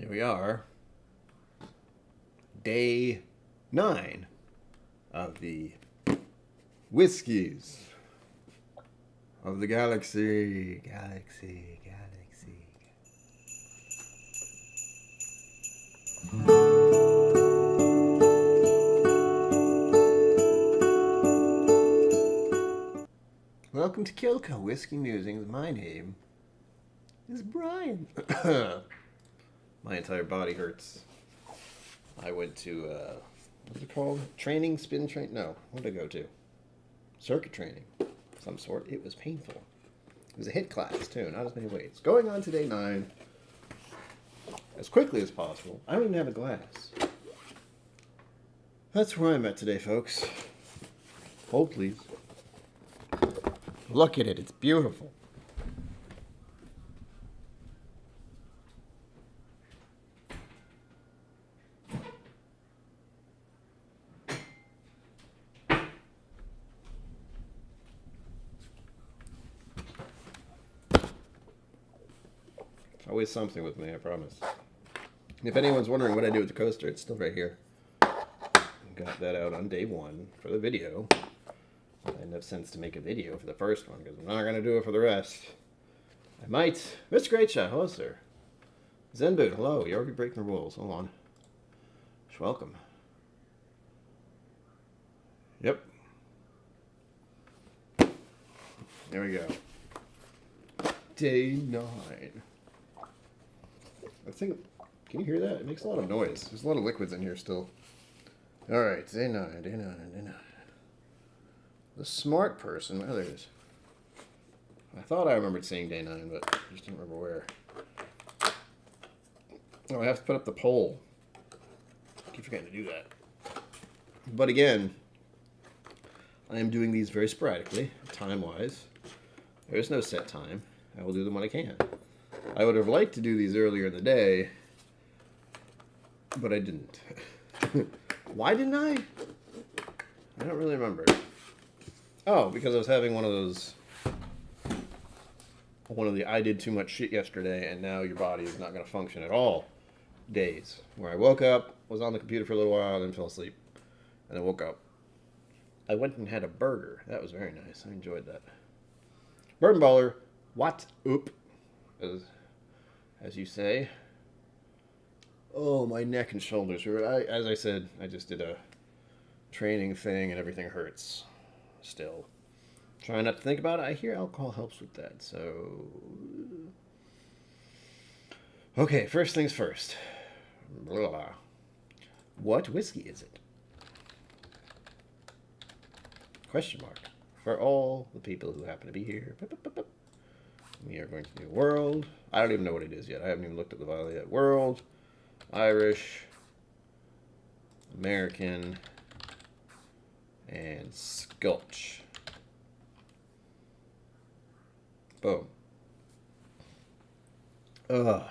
Here we are. Day 9 of the Whiskies of the Galaxy. Welcome to KillCo Whiskey Musings. My name is Brian. My entire body hurts. I went to, what's it called? Spin train? No. What did I go to? Circuit training. Some sort. It was painful. It was a hit class, too. Not as many weights. Going on to day 9. As quickly as possible. I don't even have a glass. That's where I'm at today, folks. Hold, please. Look at it. It's beautiful. Always something with me, I promise. If anyone's wondering what I do with the coaster, it's still right here. Got that out on day 1 for the video. I had enough sense to make a video for the first one because I'm not going to do it for the rest. I might. Mr. Great Shot, hello, sir. Zen Boot, hello. You're already breaking the rules. Hold on. Welcome. Yep. There we go. Day 9. I think, can you hear that? It makes a lot of noise. There's a lot of liquids in here still. Alright, day 9. The smart person, oh, there it is. I thought I remembered saying day 9, but I just didn't remember where. Oh, I have to put up the poll. I keep forgetting to do that. But again, I am doing these very sporadically, time-wise. There's no set time. I will do them when I can. I would have liked to do these earlier in the day, but I didn't. Why didn't I? I don't really remember. Oh, because I was having one of the I did too much shit yesterday and now your body is not going to function at all days. Where I woke up, was on the computer for a little while, then fell asleep. And then woke up. I went and had a burger. That was very nice. I enjoyed that. Bourbon baller. What? Oop. As you say. Oh, my neck and shoulders hurt. As I said, I just did a training thing and everything hurts. Still. Trying not to think about it. I hear alcohol helps with that, so... Okay, first things first. Blah, blah. What whiskey is it? Question mark. For all the people who happen to be here. We are going to do World. I don't even know what it is yet. I haven't even looked at the vial yet. World, Irish, American, and Scotch. Boom. Ugh.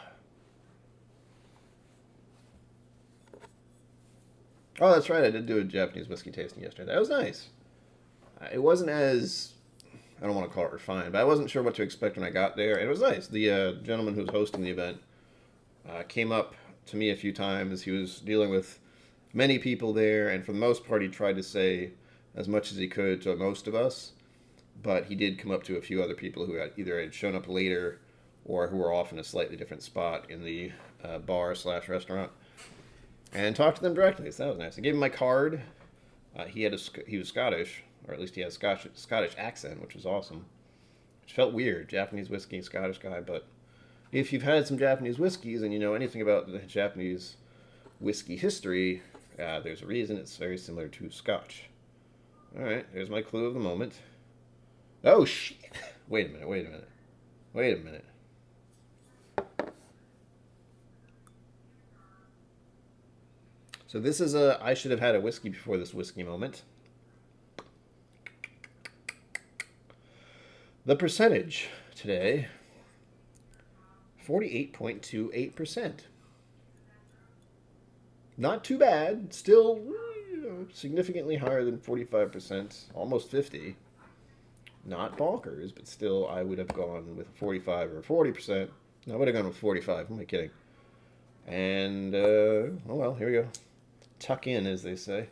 Oh, that's right. I did do a Japanese whiskey tasting yesterday. That was nice. It wasn't as, I don't want to call it refined, but I wasn't sure what to expect when I got there. And it was nice. The gentleman who was hosting the event came up to me a few times. He was dealing with many people there, and for the most part, he tried to say as much as he could to most of us. But he did come up to a few other people who had either had shown up later or who were off in a slightly different spot in the bar/restaurant and talked to them directly. So that was nice. I gave him my card. He was Scottish, or at least he had a Scottish accent, which was awesome. Which felt weird, Japanese whiskey, Scottish guy. But if you've had some Japanese whiskeys and you know anything about the Japanese whiskey history, there's a reason it's very similar to Scotch. All right, there's my clue of the moment. Oh, shit. Wait a minute. So this is I should have had a whiskey before this whiskey moment. The percentage today, 48.28%. Not too bad. Still significantly higher than 45%, almost 50%. Not bonkers, but still, I would have gone with 45 or 40%. No, I would have gone with 45. Who am I kidding? And, oh well, here we go. Tuck in, as they say.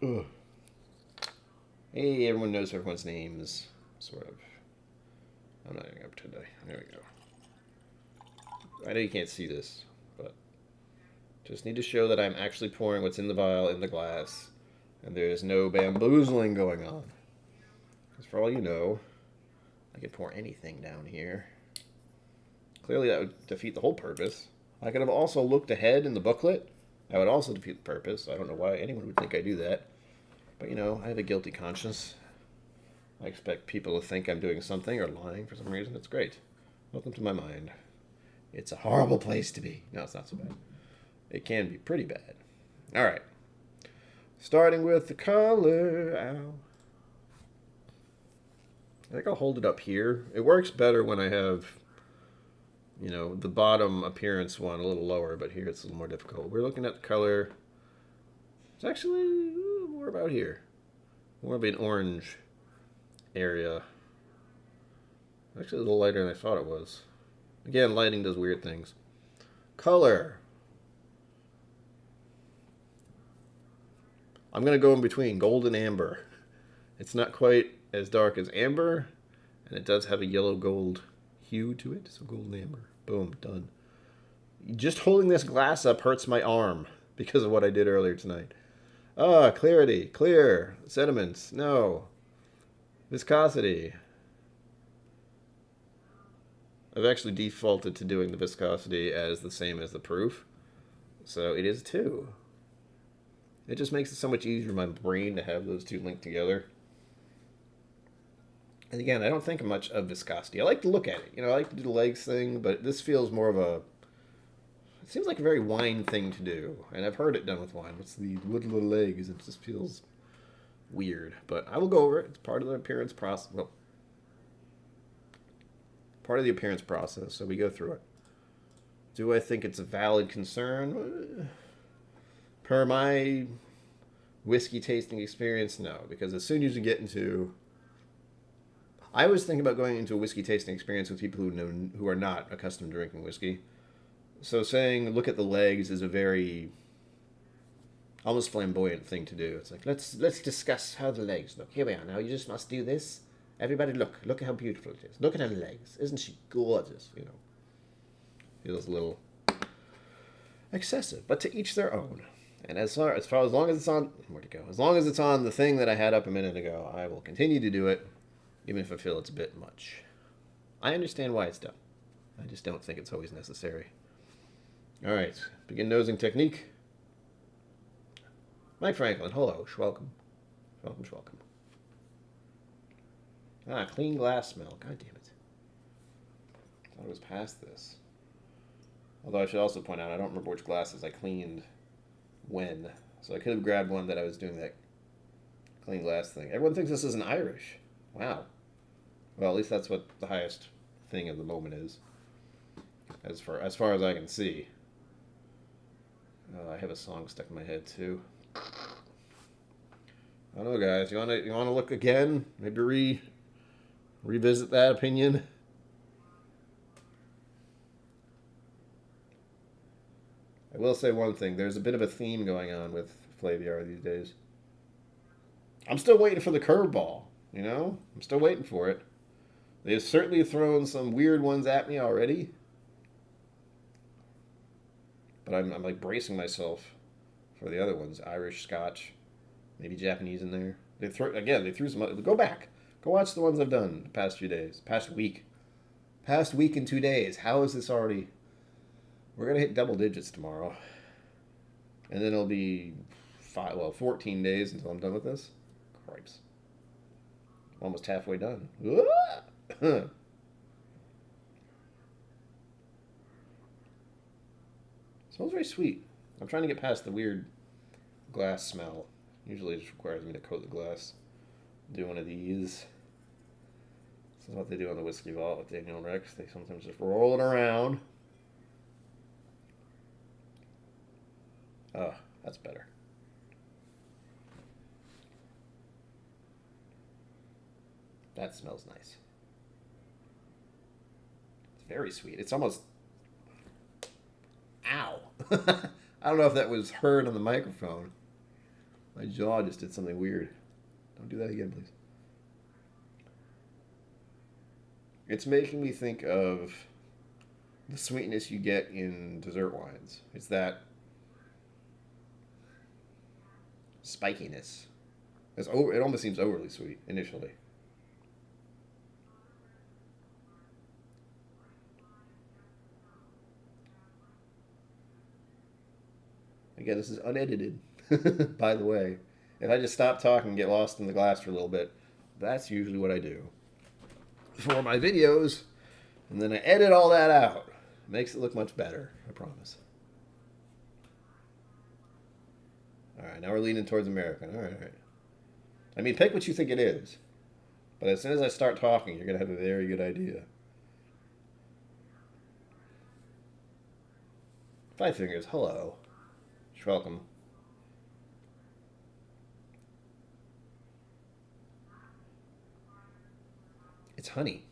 Ugh. Hey, everyone knows everyone's names, sort of. I'm not going to pretend today. There we go. I know you can't see this, but just need to show that I'm actually pouring what's in the vial in the glass, and there's no bamboozling going on. Because for all you know, I could pour anything down here. Clearly that would defeat the whole purpose. I could have also looked ahead in the booklet. That would also defeat the purpose. I don't know why anyone would think I do that. But, you know, I have a guilty conscience. I expect people to think I'm doing something or lying for some reason. It's great. Welcome to my mind. It's a horrible place to be. No, it's not so bad. It can be pretty bad. All right. Starting with the color. Ow. I think I'll hold it up here. It works better when I have, you know, the bottom appearance one a little lower, but here it's a little more difficult. We're looking at the color. It's actually more about here. More of an orange area. Actually a little lighter than I thought it was. Again, lighting does weird things. Color. I'm going to go in between gold and amber. It's not quite as dark as amber, and it does have a yellow gold hue to it, so gold and amber. Boom, done. Just holding this glass up hurts my arm because of what I did earlier tonight. Ah, clarity, clear, sediments, no. Viscosity. I've actually defaulted to doing the viscosity as the same as the proof, so it is 2. It just makes it so much easier in my brain to have those two linked together. And again, I don't think much of viscosity. I like to look at it. You know, I like to do the legs thing, but this feels more of a... It seems like a very wine thing to do. And I've heard it done with wine. What's the wood of the legs? It just feels weird. But I will go over it. It's part of the appearance process. Well, part of the appearance process, so we go through it. Do I think it's a valid concern? Per my whiskey tasting experience, no. Because as soon as you get into... I was thinking about going into a whiskey tasting experience with people who are not accustomed to drinking whiskey. So saying, look at the legs is a very almost flamboyant thing to do. It's like, let's discuss how the legs look. Here we are now. You just must do this. Everybody look. Look at how beautiful it is. Look at her legs. Isn't she gorgeous? You know. Feels a little excessive, but to each their own. And as long as it's on, where'd it go? As long as it's on the thing that I had up a minute ago, I will continue to do it, even if I feel it's a bit much. I understand why it's done. I just don't think it's always necessary. All right, begin nosing technique. Mike Franklin, hello, schwelcome. Schwelcome. Ah, clean glass smell. God damn it. I thought it was past this. Although I should also point out, I don't remember which glasses I cleaned when. So I could have grabbed one that I was doing that clean glass thing. Everyone thinks this is an Irish. Wow. Well, at least that's what the highest thing of the moment is. As far as I can see. I have a song stuck in my head too. I don't know, guys. You wanna look again? Maybe revisit that opinion. I will say one thing. There's a bit of a theme going on with Flaviar these days. I'm still waiting for the curveball. You know, I'm still waiting for it. They've certainly thrown some weird ones at me already. But I'm like bracing myself for the other ones. Irish, Scotch, maybe Japanese in there. They threw some. Go back. Go watch the ones I've done the past few days. Past week and 2 days. How is this already? We're going to hit double digits tomorrow. And then it'll be 14 days until I'm done with this. Cripes. Almost halfway done. Smells very sweet. I'm trying to get past the weird glass smell. Usually it just requires me to coat the glass. Do one of these. This is what they do on the Whiskey Vault with Daniel and Rex. They sometimes just roll it around. Oh, that's better. That smells nice. It's very sweet. It's almost... Ow. I don't know if that was heard on the microphone. My jaw just did something weird. Don't do that again, please. It's making me think of the sweetness you get in dessert wines. It's that spikiness. It almost seems overly sweet initially. Again, this is unedited, by the way. If I just stop talking and get lost in the glass for a little bit, that's usually what I do for my videos, and then I edit all that out. It makes it look much better, I promise. All right, now we're leaning towards American. All right, all right. I mean, pick what you think it is. But as soon as I start talking, you're going to have a very good idea. Five Fingers, hello. You're welcome. It's honey.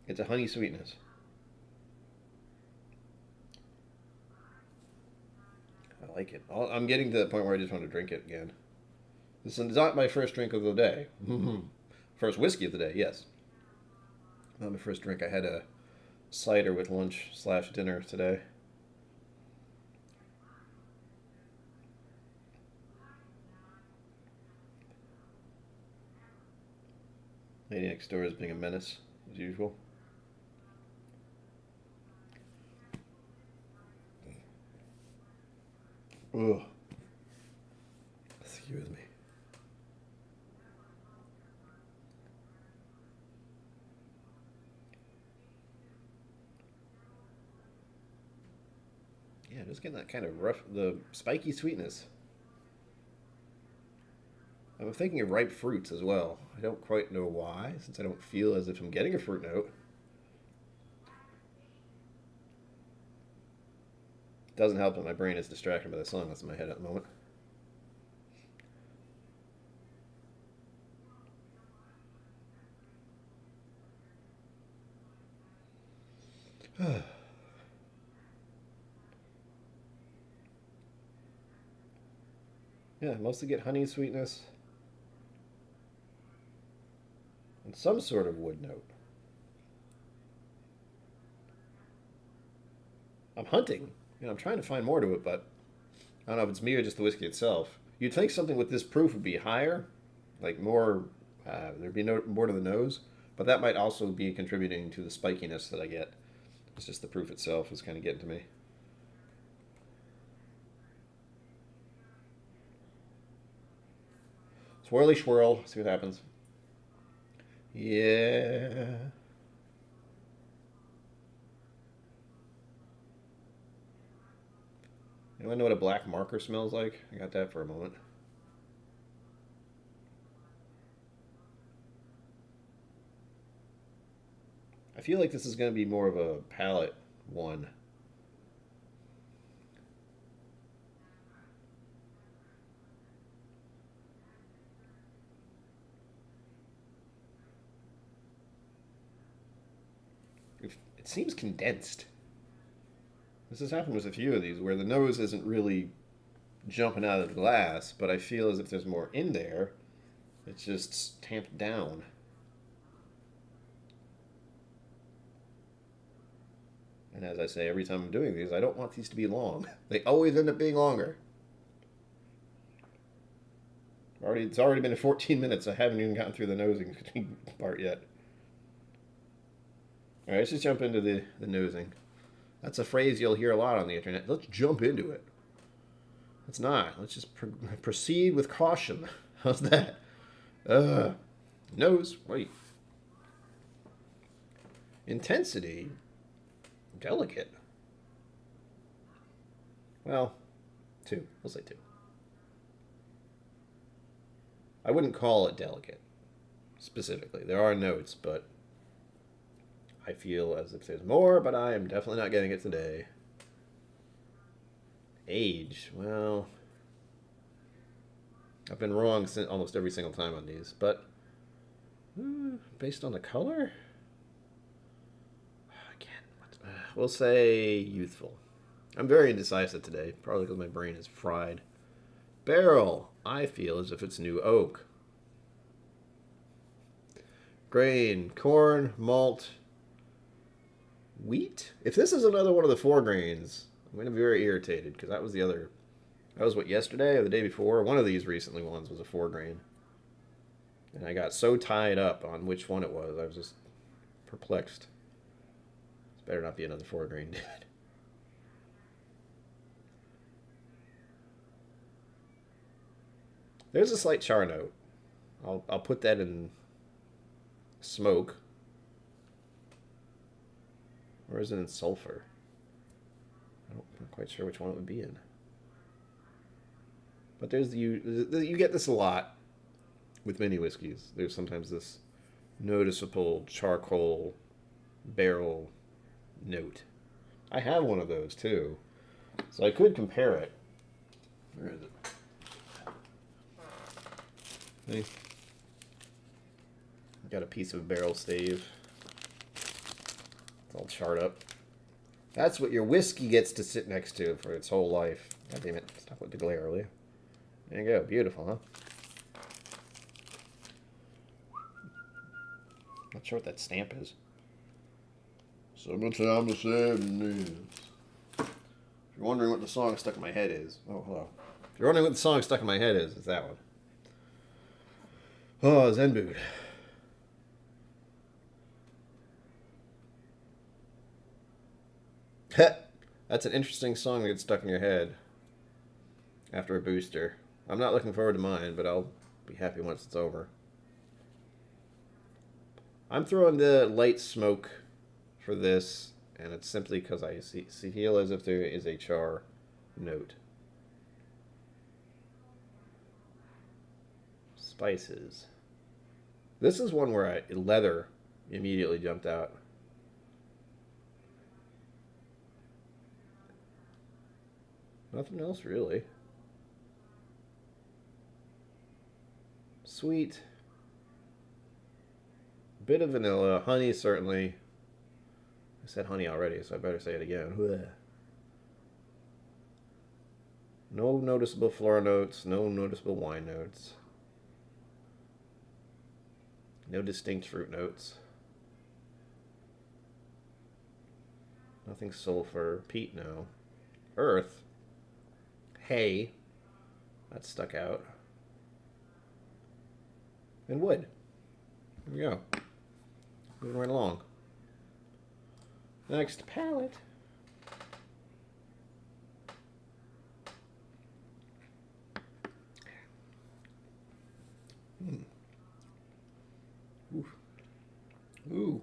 It's a honey sweetness. I like it. I'm getting to the point where I just want to drink it again. This is not my first drink of the day. First whiskey of the day, yes. Not my first drink. I had a cider with lunch/dinner today. Lady next door is being a menace, as usual. Ugh. Excuse me. Yeah, just getting that kind of rough, the spiky sweetness. I'm thinking of ripe fruits as well. I don't quite know why, since I don't feel as if I'm getting a fruit note. It doesn't help that my brain is distracted by the song that's in my head at the moment. Yeah, mostly get honey sweetness and some sort of wood note. I'm hunting. I'm trying to find more to it, but I don't know if it's me or just the whiskey itself. You'd think something with this proof would be higher, like more, there'd be more to the nose, but that might also be contributing to the spikiness that I get. It's just the proof itself is kind of getting to me. Swirly swirl, see what happens. Yeah. Anyone know what a black marker smells like? I got that for a moment. I feel like this is going to be more of a palate one. It seems condensed. This has happened with a few of these where the nose isn't really jumping out of the glass, but I feel as if there's more in there. It's just tamped down. And as I say every time I'm doing these, I don't want these to be long. They always end up being longer. It's already been 14 minutes. I haven't even gotten through the nosing part yet. All right, let's just jump into the nosing. That's a phrase you'll hear a lot on the internet. Let's jump into it. Let's not. Let's just proceed with caution. How's that? Nose. Wait. Intensity. Delicate. Well, 2. We'll say 2. I wouldn't call it delicate, specifically. There are notes, but I feel as if there's more, but I am definitely not getting it today. Age. Well, I've been wrong almost every single time on these, but based on the color? Again, we'll say youthful. I'm very indecisive today, probably because my brain is fried. Barrel, I feel as if it's new oak. Grain, corn, malt, wheat. If this is another one of the 4 grains, I'm going to be very irritated because that was what, yesterday or the day before? One of these recently ones was a 4 grain. And I got so tied up on which one it was, I was just perplexed. This better not be another 4 grain, dude. There's a slight char note. I'll put that in smoke. Or is it in sulfur? I'm not quite sure which one it would be in. But you get this a lot with mini whiskeys. There's sometimes this noticeable charcoal barrel note. I have one of those too, so I could compare it. Where is it? See? Got a piece of barrel stave. It's all charred up. That's what your whiskey gets to sit next to for its whole life. God damn it. Stop with the glare, will you? There you go. Beautiful, huh? Not sure what that stamp is. Summertime to 70s. If you're wondering what the song stuck in my head is. Oh, hello. If you're wondering what the song stuck in my head is, it's that one. Oh, Zen Boot. That's an interesting song that gets stuck in your head after a booster. I'm not looking forward to mine, but I'll be happy once it's over. I'm throwing the light smoke for this, and it's simply because I feel as if there is a char note. Spices. This is one where leather immediately jumped out. Nothing else really. Sweet. Bit of vanilla. Honey, certainly. I said honey already, so I better say it again. Blech. No noticeable floral notes. No noticeable wine notes. No distinct fruit notes. Nothing sulfur. Peat, no. Earth. Hay. That stuck out. And wood. There we go. Moving right along. Next, palate. Ooh.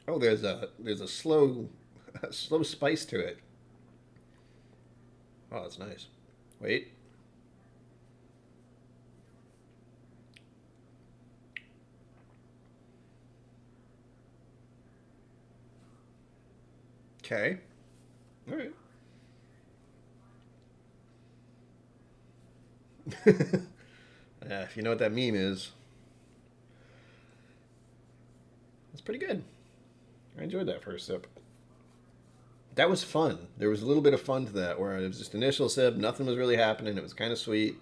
Oh, there's a slow spice to it. Oh, that's nice. Wait. Okay. All right. If you know what that meme is, that's pretty good. I enjoyed that first sip. That was fun. There was a little bit of fun to that, where it was just initial sip, nothing was really happening, it was kind of sweet,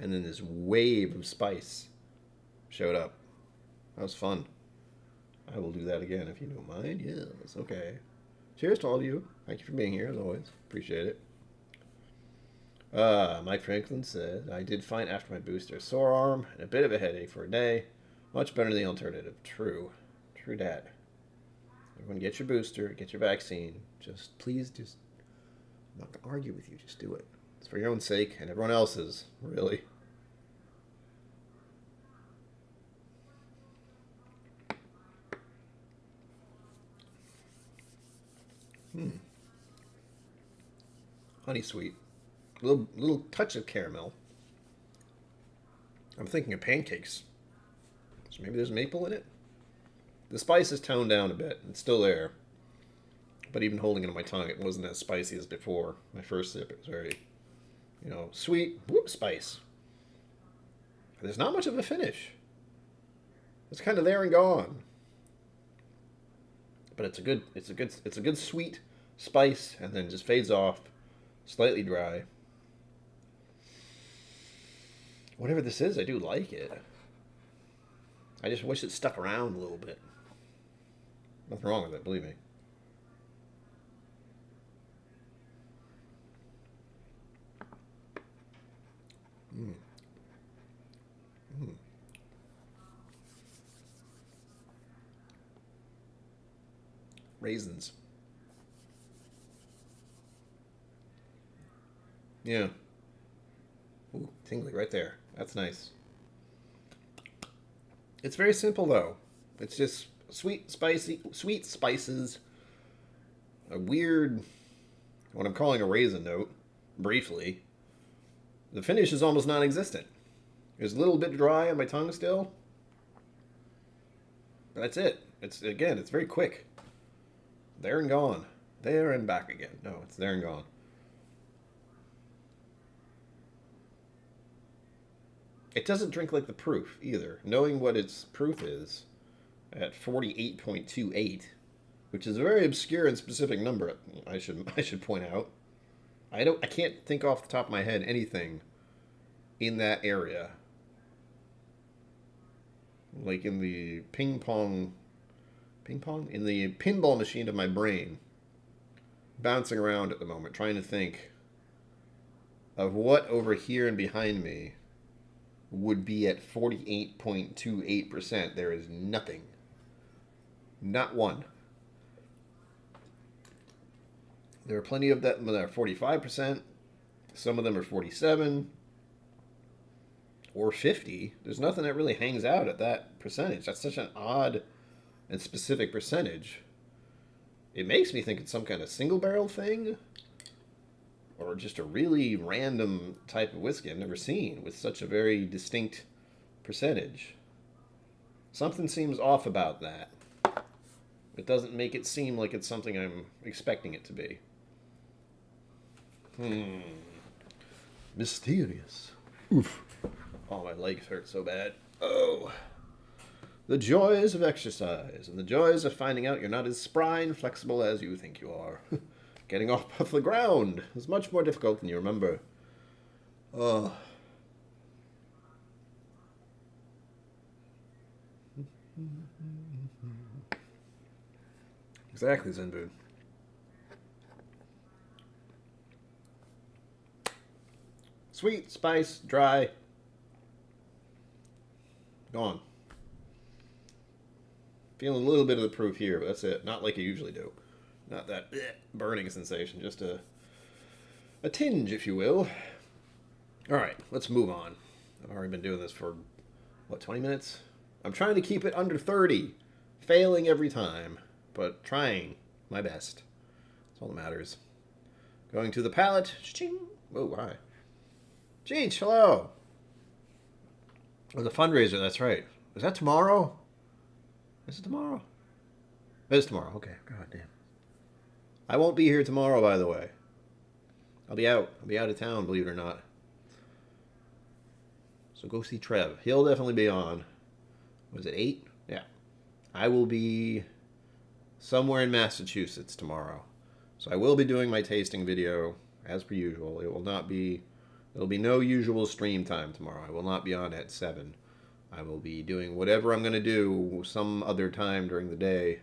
and then this wave of spice showed up. That was fun. I will do that again if you don't mind. Yes, okay. Cheers to all of you. Thank you for being here, as always. Appreciate it. Mike Franklin said, I did fine after my booster. Sore arm and a bit of a headache for a day. Much better than the alternative. True. True dat. Everyone get your booster, get your vaccine. Please, I'm not going to argue with you. Just do it. It's for your own sake and everyone else's, really. Honey sweet. Little touch of caramel. I'm thinking of pancakes. So maybe there's maple in it? The spice is toned down a bit. It's still there. But even holding it on my tongue, it wasn't as spicy as before. My first sip, it was very, sweet, spice. There's not much of a finish. It's kind of there and gone. but it's a good sweet spice, and then just fades off, slightly dry. Whatever this is, I do like it. I just wish it stuck around a little bit. Nothing wrong with it, believe me. Mm. Mm. Raisins. Yeah. Ooh, tingly right there. That's nice. It's very simple though. It's just sweet spices, a weird, what I'm calling a raisin note, briefly. The finish is almost non-existent. It's a little bit dry on my tongue still. But that's it. It's very quick. There and gone. There and back again. No, it's there and gone. It doesn't drink like the proof either. Knowing what its proof is at 48.28, which is a very obscure and specific number, I should point out. I can't think off the top of my head anything in that area. Like in the in the pinball machine of my brain, bouncing around at the moment, trying to think of what over here and behind me would be at 48.28%. There is nothing. Not one. There are plenty of that that are 45%. Some of them are 47 or 50. There's nothing that really hangs out at that percentage. That's such an odd and specific percentage. It makes me think it's some kind of single barrel thing, or just a really random type of whiskey I've never seen with such a very distinct percentage. Something seems off about that. It doesn't make it seem like it's something I'm expecting it to be. Mysterious. Oof. Oh, my legs hurt so bad. Oh. The joys of exercise, and the joys of finding out you're not as spry and flexible as you think you are. Getting off the ground is much more difficult than you remember. Oh. Exactly, Zenbu. Sweet, spice, dry. Gone. Feeling a little bit of the proof here, but that's it. Not like you usually do. Not that burning sensation, just a tinge, if you will. All right, let's move on. I've already been doing this for, 20 minutes? I'm trying to keep it under 30. Failing every time, but trying my best. That's all that matters. Going to the palate. Ching. Whoa, hi. Cheech, hello. Oh, the fundraiser, that's right. Is that tomorrow? Is it tomorrow? It is tomorrow. Okay, god damn. I won't be here tomorrow, by the way. I'll be out of town, believe it or not. So go see Trev. He'll definitely be on. Was it 8? Yeah. I will be somewhere in Massachusetts tomorrow. So I will be doing my tasting video as per usual. There'll be no usual stream time tomorrow. I will not be on at 7. I will be doing whatever I'm going to do some other time during the day.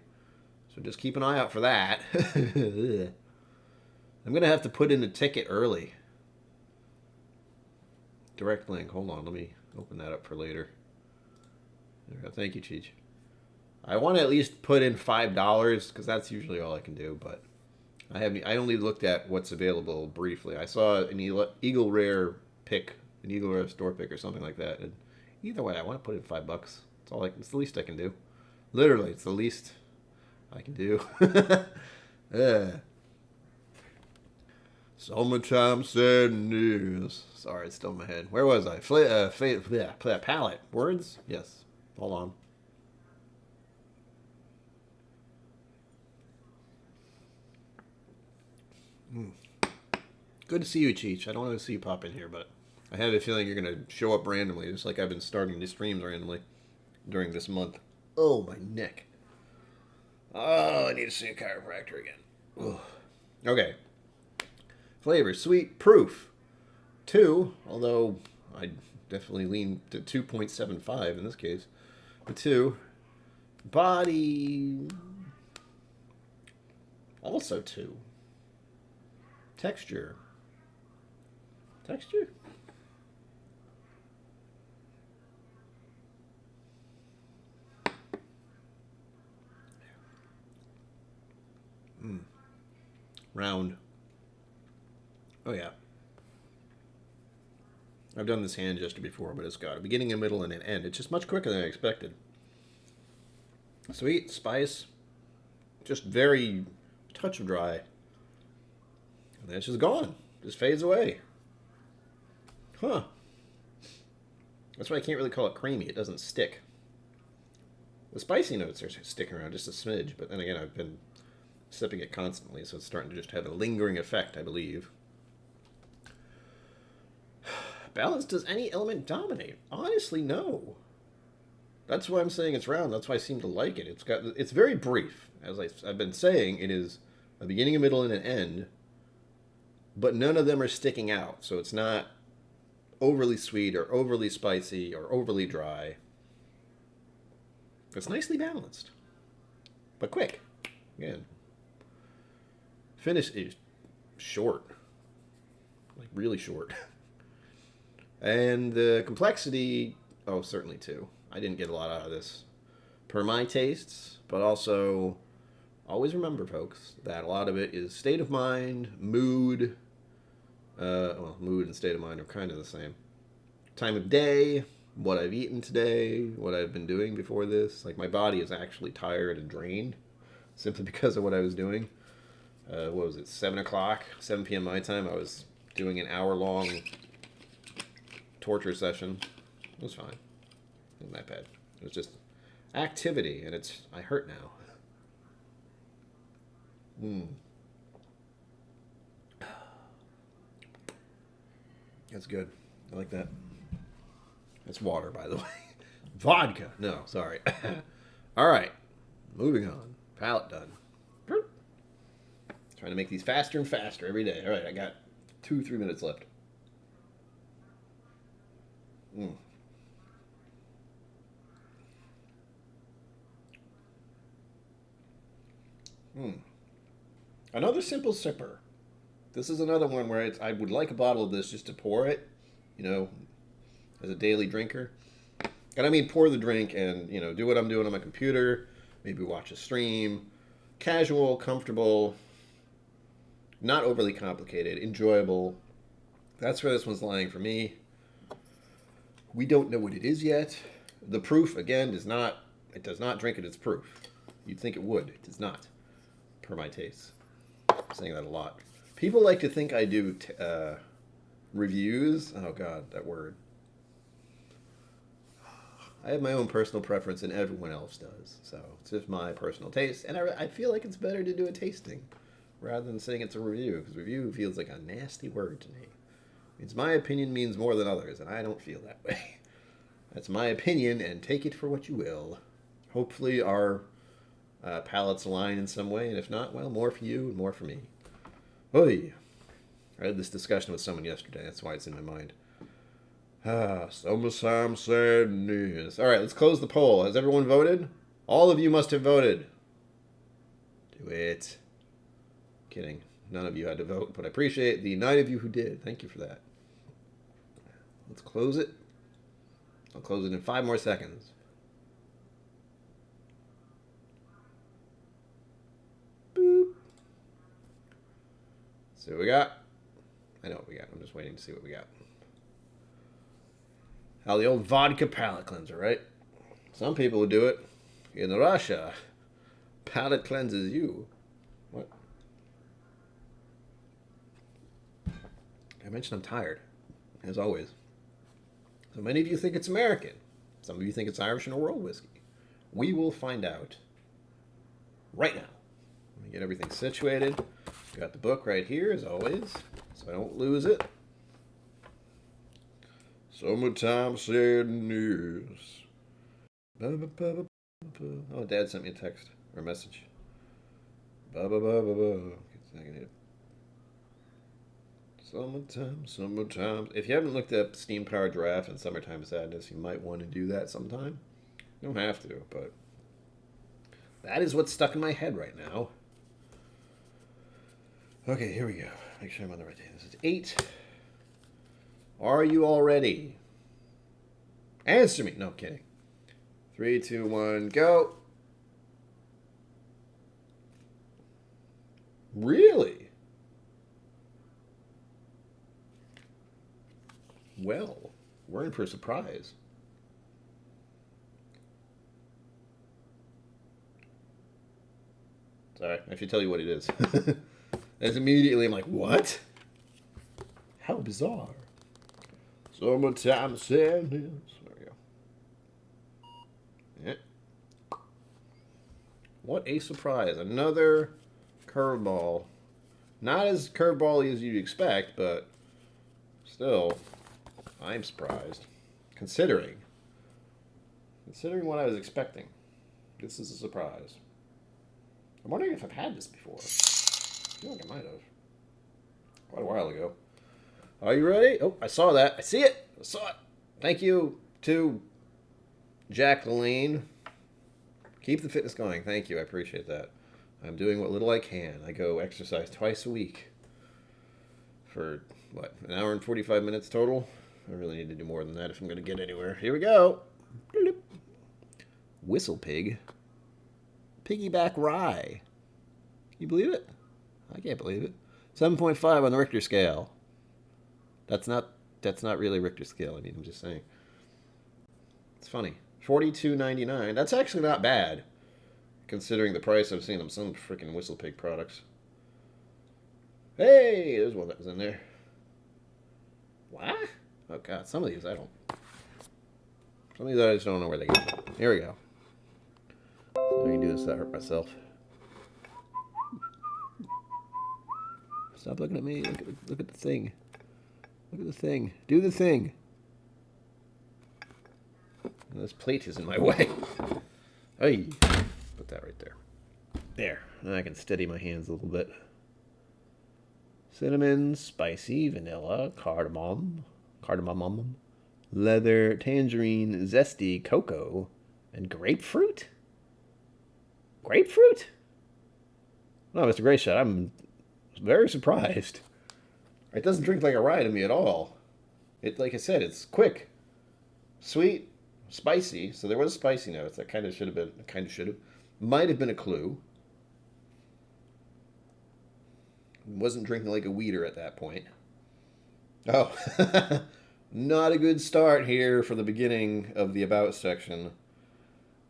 So just keep an eye out for that. I'm going to have to put in a ticket early. Direct link. Hold on. Let me open that up for later. There we go. Thank you, Cheech. I want to at least put in $5 because that's usually all I can do. But I only looked at what's available briefly. I saw an Eagle Rare pick, an Eagle Rare store pick or something like that. And either way, I want to put in $5. It's the least I can do. Literally, it's the least I can do. Summertime sadness. Sorry, it's still in my head. Where was I? Palette. Words? Yes. Hold on. Good to see you, Cheech. I don't want to see you pop in here, but I have a feeling you're going to show up randomly, just like I've been starting these streams randomly during this month. Oh, my neck. Oh, I need to see a chiropractor again. Ugh. Okay. Flavor, sweet, proof. 2, although I definitely lean to 2.75 in this case. But 2. Body, also 2. Texture. Texture? Round. Oh, yeah. I've done this hand gesture before, but it's got a beginning, a middle, and an end. It's just much quicker than I expected. Sweet, spice, just very touch of dry. And then it's just gone. Just fades away. Huh. That's why I can't really call it creamy. It doesn't stick. The spicy notes are sticking around just a smidge, but then again, I've been sipping it constantly, so it's starting to just have a lingering effect, I believe. Balance, does any element dominate? Honestly, no. That's why I'm saying it's round. That's why I seem to like it. It's very brief. As I've been saying, it is a beginning, a middle, and an end, but none of them are sticking out. So it's not overly sweet or overly spicy or overly dry. It's nicely balanced, but quick. Again, finish is short, like really short. And the complexity, oh, certainly 2. I didn't get a lot out of this per my tastes, but also always remember, folks, that a lot of it is state of mind, mood. Well, mood and state of mind are kind of the same. Time of day, what I've eaten today, what I've been doing before this. Like, my body is actually tired and drained simply because of what I was doing. What was it, 7 p.m. my time? I was doing an hour-long torture session. It was fine. It wasn't that bad. It was just activity, and I hurt now. That's good. I like that. That's water, by the way. Vodka. No, sorry. All right. Moving on. Palate done. Trying to make these faster and faster every day. All right, I got 2-3 minutes left. Another simple sipper. This is another one where I would like a bottle of this just to pour it, as a daily drinker. And I mean pour the drink and, do what I'm doing on my computer, maybe watch a stream. Casual, comfortable, not overly complicated, enjoyable. That's where this one's lying for me. We don't know what it is yet. The proof, again, does not drink at its proof. You'd think it would. It does not, per my taste. I'm saying that a lot. People like to think I do reviews. Oh, God, that word. I have my own personal preference, and everyone else does. So it's just my personal taste. And I feel like it's better to do a tasting rather than saying it's a review, because review feels like a nasty word to me. It's my opinion means more than others, and I don't feel that way. That's my opinion, and take it for what you will. Hopefully our palates align in some way, and if not, well, more for you and more for me. Oy. I had this discussion with someone yesterday. That's why it's in my mind. Summertime sadness. All right, let's close the poll. Has everyone voted? All of you must have voted. Do it. Kidding. None of you had to vote, but I appreciate the 9 of you who did. Thank you for that. Let's close it. I'll close it in 5 more seconds. Boop. See what we got? I know what we got. I'm just waiting to see what we got. How the old vodka palate cleanser, right? Some people would do it. In Russia, palate cleanses you. What? I mentioned I'm tired, as always. So many of you think it's American. Some of you think it's Irish and a world whiskey. We will find out right now. Let me get everything situated. Got the book right here, as always, so I don't lose it. Summertime sadness. Oh, Dad sent me a text or a message. Ba ba ba ba ba. Second hit. Summertime, summertime. If you haven't looked up Steam Powered Giraffe and Summertime Sadness, you might want to do that sometime. You don't have to, but that is what's stuck in my head right now. Okay, here we go. Make sure I'm on the right day. This is 8. Are you all ready? Answer me. No, kidding. 3, 2, 1, go. Really? Well, we're in for a surprise. Sorry, I should tell you what it is. As immediately I'm like, what? How bizarre. Summertime sadness. There we go. Yeah. What a surprise. Another curveball. Not as curveball as you'd expect, but still, I'm surprised. Considering what I was expecting. This is a surprise. I'm wondering if I've had this before. I feel like I might have. Quite a while ago. Are you ready? Oh, I saw that. I see it. I saw it. Thank you to Jacqueline. Keep the fitness going. Thank you. I appreciate that. I'm doing what little I can. I go exercise twice a week for, what, an hour and 45 minutes total? I really need to do more than that if I'm going to get anywhere. Here we go. Whistlepig. Piggyback rye. Can you believe it? I can't believe it. 7.5 on the Richter scale. That's not really Richter scale. I mean, I'm just saying. It's funny. $42.99. That's actually not bad, considering the price I've seen on some freaking Whistlepig products. Hey, there's one that was in there. What? Oh god, some of these I don't. Some of these I just don't know where they go. Here we go. I can do this without hurt myself. Stop looking at me. Look at the thing. Look at the thing. Do the thing. This plate is in my way. Hey, put that right there. There. Now I can steady my hands a little bit. Cinnamon, spicy, vanilla, cardamom, leather, tangerine, zesty, cocoa, and grapefruit? Grapefruit? No, Mr. Grayshot, I'm very surprised. It doesn't drink like a rye to me at all. It, like I said, it's quick, sweet, spicy. So there was spicy notes. That might have been a clue. Wasn't drinking like a weeder at that point. Oh, not a good start here for the beginning of the About section.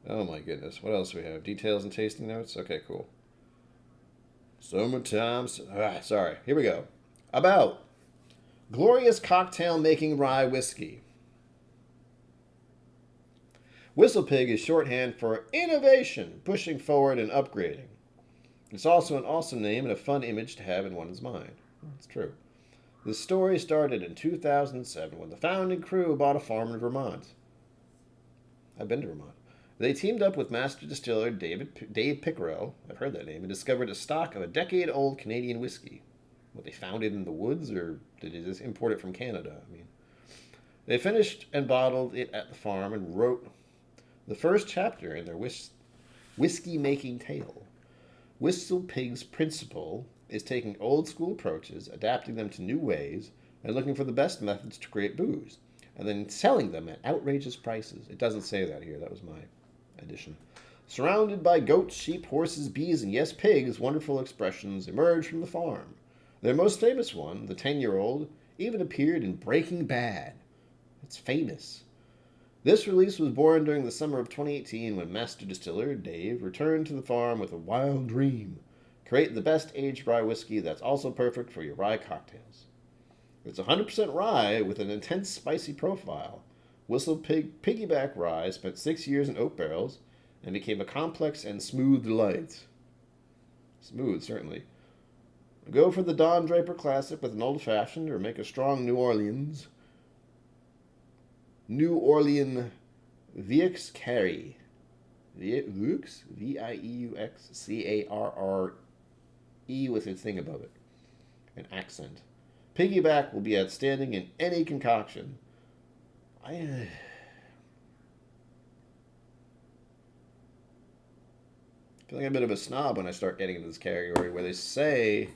Oh my goodness. What else do we have? Details and tasting notes? Okay, cool. Summertime. Sorry. Here we go. About. Glorious cocktail making rye whiskey. Whistlepig is shorthand for innovation, pushing forward and upgrading. It's also an awesome name and a fun image to have in one's mind. That's true. The story started in 2007 when the founding crew bought a farm in Vermont. I've been to Vermont. They teamed up with master distiller Dave Pickerell, I've heard that name, and discovered a stock of a decade-old Canadian whiskey. What, they found it in the woods, or did they just import it from Canada? I mean, they finished and bottled it at the farm and wrote the first chapter in their whiskey-making tale. Whistlepig's principle is taking old-school approaches, adapting them to new ways, and looking for the best methods to create booze, and then selling them at outrageous prices. It doesn't say that here. That was my addition. Surrounded by goats, sheep, horses, bees, and yes, pigs, wonderful expressions emerge from the farm. Their most famous one, the 10-year-old, even appeared in Breaking Bad. It's famous. This release was born during the summer of 2018 when master distiller Dave returned to the farm with a wild dream. Create the best aged rye whiskey that's also perfect for your rye cocktails. It's 100% rye with an intense spicy profile. Whistlepig Piggyback Rye spent 6 years in oak barrels and became a complex and smooth delight. Smooth, certainly. Go for the Don Draper Classic with an old-fashioned, or make a strong New Orleans Vieux Carry. Vieux? V-I-E-U-X-C-A-R-R-E. E with a thing above it. An accent. Piggyback will be outstanding in any concoction. I feel like I'm a bit of a snob when I start getting into this category where they say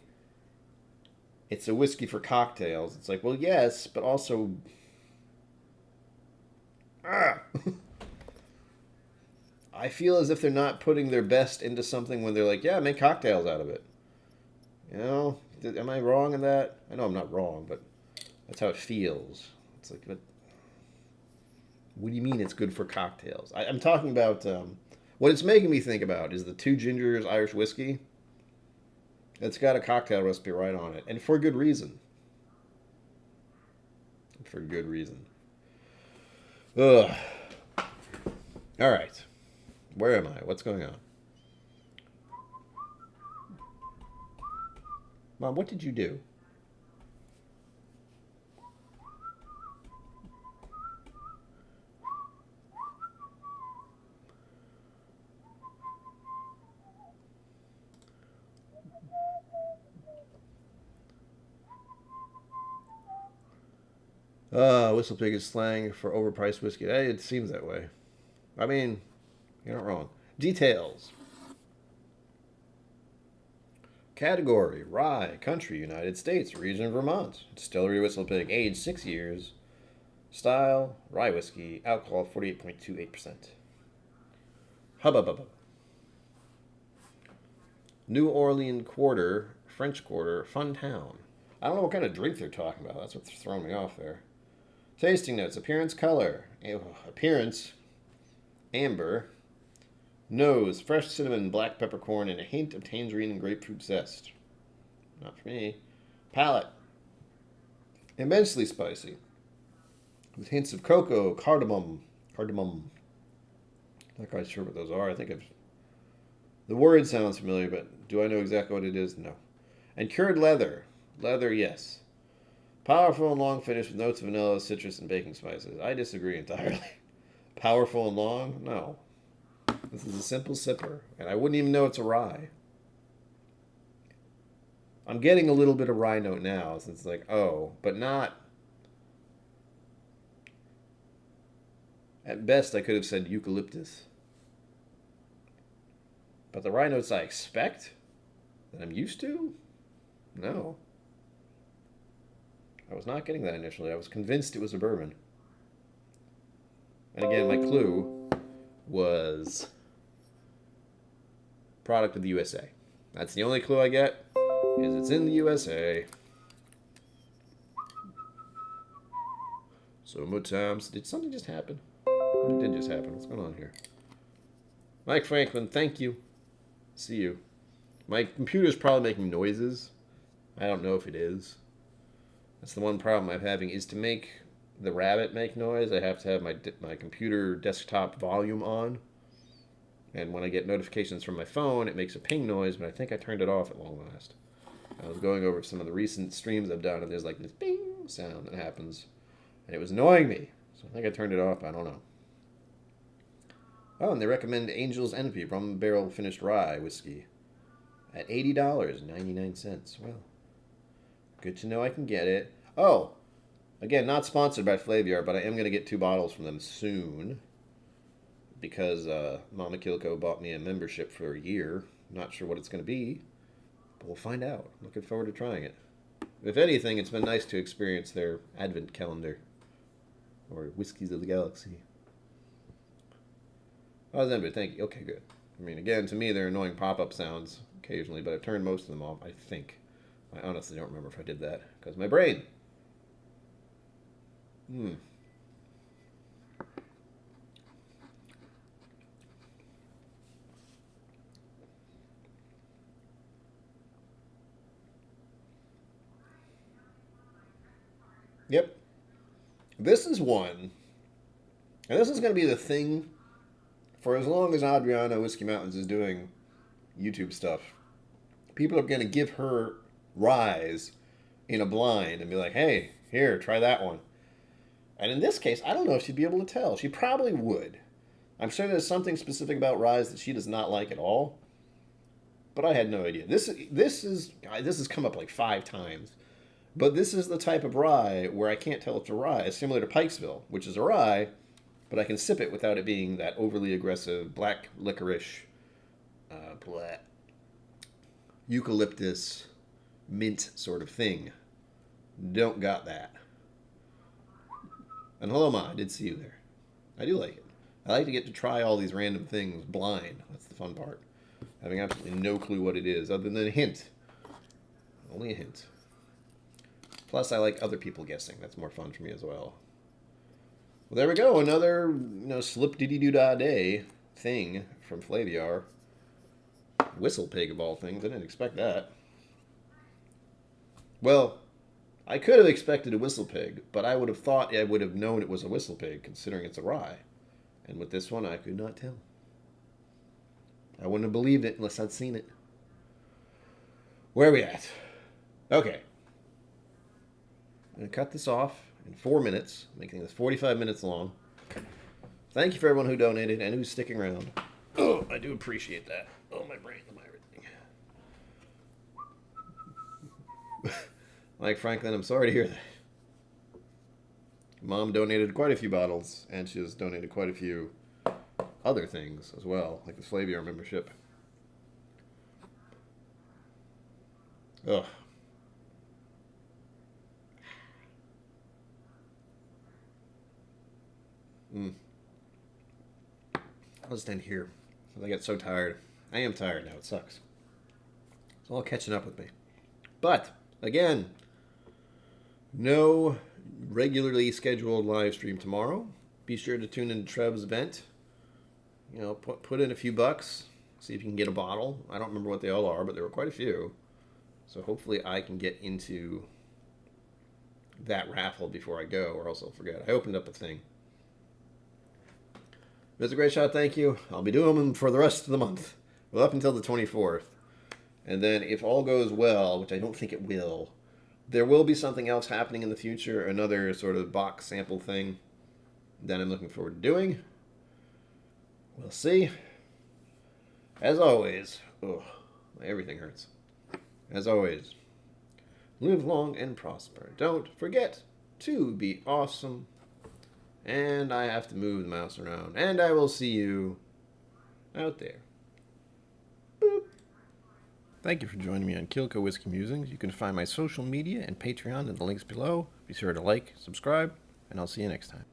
it's a whiskey for cocktails. It's like, well, yes, but also... I feel as if they're not putting their best into something when they're like, yeah, make cocktails out of it. You know? Am I wrong in that? I know I'm not wrong, but that's how it feels. It's like, but what do you mean it's good for cocktails? I'm talking about... what it's making me think about is the Two Gingers Irish whiskey. It's got a cocktail recipe right on it. And for good reason. For good reason. Ugh. All right. Where am I? What's going on? Mom, what did you do? Whistlepig is slang for overpriced whiskey. It seems that way. I mean, you're not wrong. Details. Category: Rye, Country, United States, Region Vermont. Distillery Whistlepig, age 6 years. Style: Rye whiskey. Alcohol: 48.28%. Hubba bubba. New Orleans Quarter, French Quarter, Fun Town. I don't know what kind of drink they're talking about. That's what's throwing me off there. Tasting notes: appearance, color. Appearance: amber. Nose: fresh cinnamon, black peppercorn, and a hint of tangerine and grapefruit zest. Not for me. Palate: immensely spicy, with hints of cocoa, cardamom. Not quite sure what those are. The word sounds familiar, but do I know exactly what it is? No. And cured leather. Leather, yes. Powerful and long finish with notes of vanilla, citrus, and baking spices. I disagree entirely. Powerful and long? No. This is a simple sipper, and I wouldn't even know it's a rye. I'm getting a little bit of rye note now, since it's like, oh, but not... At best, I could have said eucalyptus. But the rye notes I expect? That I'm used to? No. I was not getting that initially. I was convinced it was a bourbon. And again, my clue was product of the USA. That's the only clue I get, is it's in the USA. Sometimes, did something just happen? It did just happen. What's going on here? Mike Franklin, thank you. See you. My computer's probably making noises. I don't know if it is. That's the one problem I'm having, is to make the rabbit make noise, I have to have my computer desktop volume on. And when I get notifications from my phone, it makes a ping noise, but I think I turned it off at long last. I was going over some of the recent streams I've done, and there's like this ping sound that happens. And it was annoying me. So I think I turned it off. I don't know. Oh, and they recommend Angel's Envy Rum Barrel Finished Rye Whiskey at $80.99. Well, good to know I can get it. Oh, again, not sponsored by Flaviar, but I am going to get 2 bottles from them soon. Because Mama KillCo bought me a membership for a year. Not sure what it's going to be, but we'll find out. Looking forward to trying it. If anything, it's been nice to experience their advent calendar. Or Whiskies of the Galaxy. Oh, Zenbit, thank you. Okay, good. I mean, again, to me, they're annoying pop-up sounds occasionally, but I've turned most of them off, I think. I honestly don't remember if I did that, because my brain. Yep. This is one, and this is going to be the thing for as long as Adriana Whiskey Mountains is doing YouTube stuff. People are going to give her ryes in a blind and be like, hey, here, try that one. And in this case, I don't know if she'd be able to tell. She probably would. I'm sure there's something specific about ryes that she does not like at all. but I had no idea. This has come up like 5 times. But this is the type of rye where I can't tell it's a rye. It's similar to Pikesville, which is a rye, but I can sip it without it being that overly aggressive black licorice, black eucalyptus, mint sort of thing. Don't got that. And hello, Ma, I did see you there. I do like it. I like to get to try all these random things blind. That's the fun part. Having absolutely no clue what it is, other than a hint. Only a hint. Plus, I like other people guessing. That's more fun for me as well. Well, there we go. Another, slip-diddy-doo-dah day thing from Flaviar. Whistlepig, of all things. I didn't expect that. Well, I could have expected a Whistlepig, but I would have thought I would have known it was a Whistlepig, considering it's a rye. And with this one, I could not tell. I wouldn't have believed it unless I'd seen it. Where are we at? Okay. I'm going to cut this off in 4 minutes, making this 45 minutes long. Thank you for everyone who donated and who's sticking around. Oh, I do appreciate that. Oh, my brain and my everything. Mike Franklin, I'm sorry to hear that. Mom donated quite a few bottles, and she has donated quite a few other things as well, like the Flaviar membership. Ugh. I'll just end here. I get so tired. I am tired now. It sucks. It's all catching up with me. But, again, no regularly scheduled live stream tomorrow. Be sure to tune into Trev's event. Put in a few bucks. See if you can get a bottle. I don't remember what they all are, but there were quite a few. So hopefully I can get into that raffle before I go, or else I'll forget. I opened up a thing. It was a great shot, thank you. I'll be doing them for the rest of the month. Well, up until the 24th. And then if all goes well, which I don't think it will, there will be something else happening in the future, another sort of box sample thing that I'm looking forward to doing. We'll see. As always, everything hurts. As always, live long and prosper. Don't forget to be awesome. And I have to move the mouse around. And I will see you out there. Boop. Thank you for joining me on KillCo Whiskey Musings. You can find my social media and Patreon in the links below. Be sure to like, subscribe, and I'll see you next time.